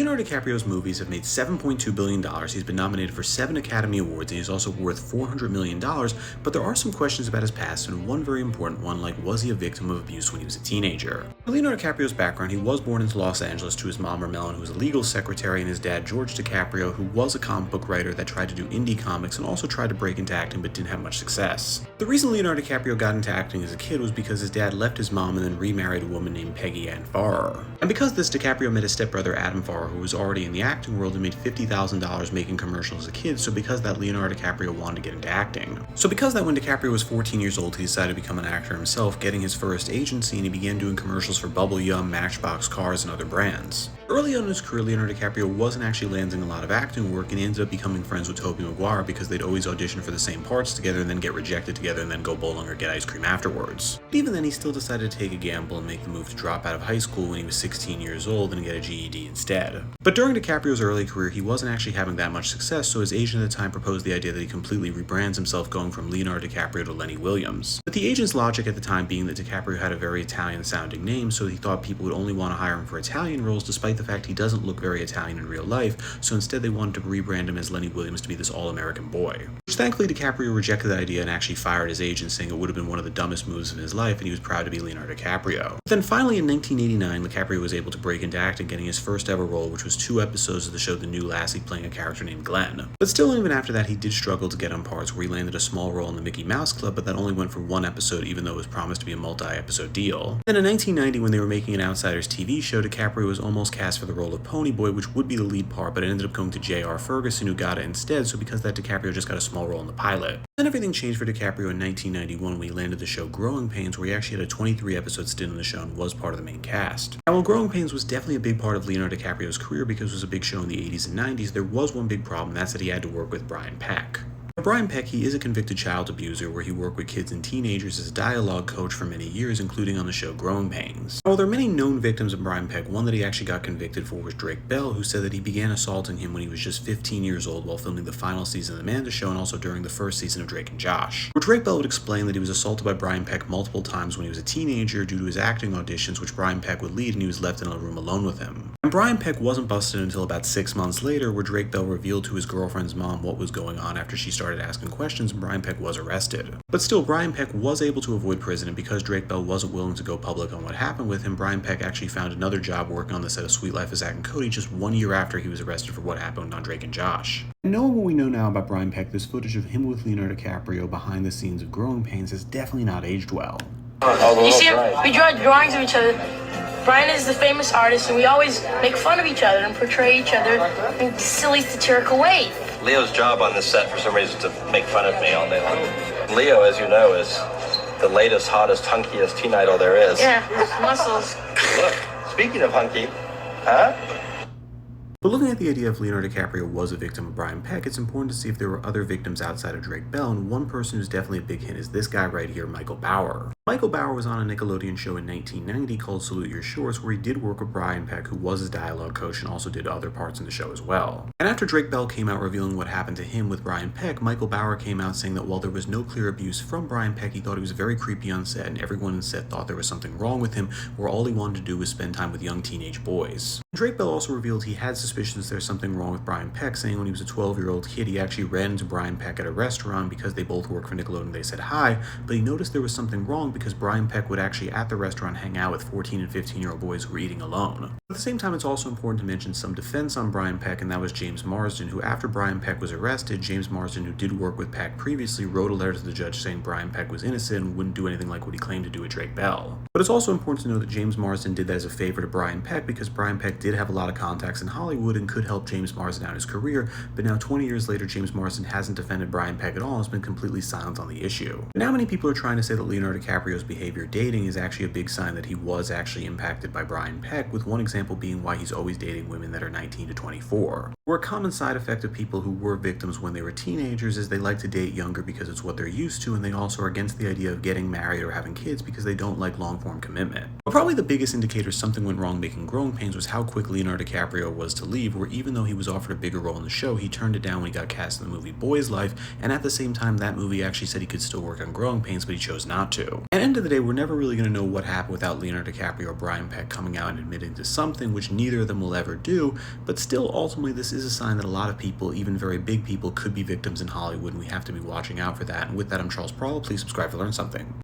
Leonardo DiCaprio's movies have made $7.2 billion, he's been nominated for 7 Academy Awards, and he's also worth $400 million, but there are some questions about his past, and one very important one, like was he a victim of abuse when he was a teenager? For Leonardo DiCaprio's background, he was born into Los Angeles to his mom Romelin, who was a legal secretary, and his dad George DiCaprio, who was a comic book writer that tried to do indie comics and also tried to break into acting but didn't have much success. The reason Leonardo DiCaprio got into acting as a kid was because his dad left his mom and then remarried a woman named Peggy Ann Farrer. And because of this, DiCaprio met his stepbrother Adam Farrer, who was already in the acting world and made $50,000 making commercials as a kid, so because of that, Leonardo DiCaprio wanted to get into acting. So because of that, when DiCaprio was 14 years old, he decided to become an actor himself, getting his first agency, and he began doing commercials for Bubble Yum, Matchbox cars, and other brands. Early on in his career, Leonardo DiCaprio wasn't actually landing a lot of acting work, and he ended up becoming friends with Tobey Maguire because they'd always audition for the same parts together and then get rejected together and then go bowling or get ice cream afterwards. But even then, he still decided to take a gamble and make the move to drop out of high school when he was 16 years old and get a GED instead. But during DiCaprio's early career, he wasn't actually having that much success, so his agent at the time proposed the idea that he completely rebrands himself, going from Leonardo DiCaprio to Lenny Williams. But the agent's logic at the time being that DiCaprio had a very Italian-sounding name, so he thought people would only want to hire him for Italian roles, despite the fact he doesn't look very Italian in real life, so instead they wanted to rebrand him as Lenny Williams to be this all-American boy. Which thankfully DiCaprio rejected that idea and actually fired his agent, saying it would have been one of the dumbest moves of his life, and he was proud to be Leonardo DiCaprio. But then finally in 1989, DiCaprio was able to break into acting, getting his first ever role, which was 2 episodes of the show The New Lassie, playing a character named Glenn. But still, even after that, he did struggle to get on parts, where he landed a small role in the Mickey Mouse Club, but that only went for 1 episode, even though it was promised to be a multi-episode deal. Then in 1990, when they were making an Outsiders TV show, DiCaprio was almost cast for the role of Ponyboy, which would be the lead part, but it ended up going to J.R. Ferguson, who got it instead, so because of that, DiCaprio just got a small role in the pilot. Then everything changed for DiCaprio in 1991 when he landed the show Growing Pains, where he actually had a 23-episode stint in the show and was part of the main cast. Now, while Growing Pains was definitely a big part of Leonardo DiCaprio's career because it was a big show in the 80s and 90s, there was one big problem, and that's that he had to work with Brian Peck. Brian Peck, he is a convicted child abuser where he worked with kids and teenagers as a dialogue coach for many years, including on the show Growing Pains. While there are many known victims of Brian Peck, one that he actually got convicted for was Drake Bell, who said that he began assaulting him when he was just 15 years old while filming the final season of The Amanda Show and also during the first season of Drake and Josh. Where Drake Bell would explain that he was assaulted by Brian Peck multiple times when he was a teenager due to his acting auditions, which Brian Peck would lead, and he was left in a room alone with him. And Brian Peck wasn't busted until about 6 months later, where Drake Bell revealed to his girlfriend's mom what was going on after she started asking questions, and Brian Peck was arrested. But still, Brian Peck was able to avoid prison, and because Drake Bell wasn't willing to go public on what happened with him, Brian Peck actually found another job working on the set of Sweet Life of Zack and Cody just 1 year after he was arrested for what happened on Drake and Josh. And knowing what we know now about Brian Peck, this footage of him with Leonardo DiCaprio behind the scenes of Growing Pains has definitely not aged well. You see, we draw drawings of each other. Brian is the famous artist, and we always make fun of each other and portray each other in silly, satirical ways. Leo's job on this set, for some reason, is to make fun of me all day long. Leo, as you know, is the latest, hottest, hunkiest teen idol there is. Yeah, muscles. Look, speaking of hunky, huh? But looking at the idea if Leonardo DiCaprio was a victim of Brian Peck, it's important to see if there were other victims outside of Drake Bell, and one person who's definitely a big hint is this guy right here, Michael Bauer. Michael Bauer was on a Nickelodeon show in 1990 called Salute Your Shorts, where he did work with Brian Peck, who was his dialogue coach and also did other parts in the show as well. And after Drake Bell came out revealing what happened to him with Brian Peck, Michael Bauer came out saying that while there was no clear abuse from Brian Peck, he thought he was very creepy on set, and everyone on set thought there was something wrong with him, where all he wanted to do was spend time with young teenage boys. Drake Bell also revealed he had suspicions there's something wrong with Brian Peck, saying when he was a 12-year-old kid, he actually ran into Brian Peck at a restaurant because they both worked for Nickelodeon. They said hi, but he noticed there was something wrong because Brian Peck would actually at the restaurant hang out with 14 and 15-year-old boys who were eating alone. At the same time, it's also important to mention some defense on Brian Peck, and that was James Marsden, who after Brian Peck was arrested, James Marsden, who did work with Peck previously, wrote a letter to the judge saying Brian Peck was innocent and wouldn't do anything like what he claimed to do with Drake Bell. But it's also important to know that James Marsden did that as a favor to Brian Peck because Brian Peck did have a lot of contacts in Hollywood and could help James Marsden out his career, but now 20 years later, James Marsden hasn't defended Brian Peck at all and has been completely silent on the issue. But now many people are trying to say that Leonardo DiCaprio's behavior dating is actually a big sign that he was actually impacted by Brian Peck, with one example being why he's always dating women that are 19 to 24. Where a common side effect of people who were victims when they were teenagers is they like to date younger because it's what they're used to, and they also are against the idea of getting married or having kids because they don't like long-form commitment. But probably the biggest indicator something went wrong making Growing Pains was how quick Leonardo DiCaprio was to leave, where even though he was offered a bigger role in the show, he turned it down when he got cast in the movie Boy's Life, and at the same time that movie actually said he could still work on Growing Pains, but he chose not to. At the end of the day, we're never really going to know what happened without Leonardo DiCaprio or Brian Peck coming out and admitting to something, which neither of them will ever do, but still, ultimately, this is a sign that a lot of people, even very big people, could be victims in Hollywood, and we have to be watching out for that. And with that, I'm Charles Parla. Please subscribe to learn something.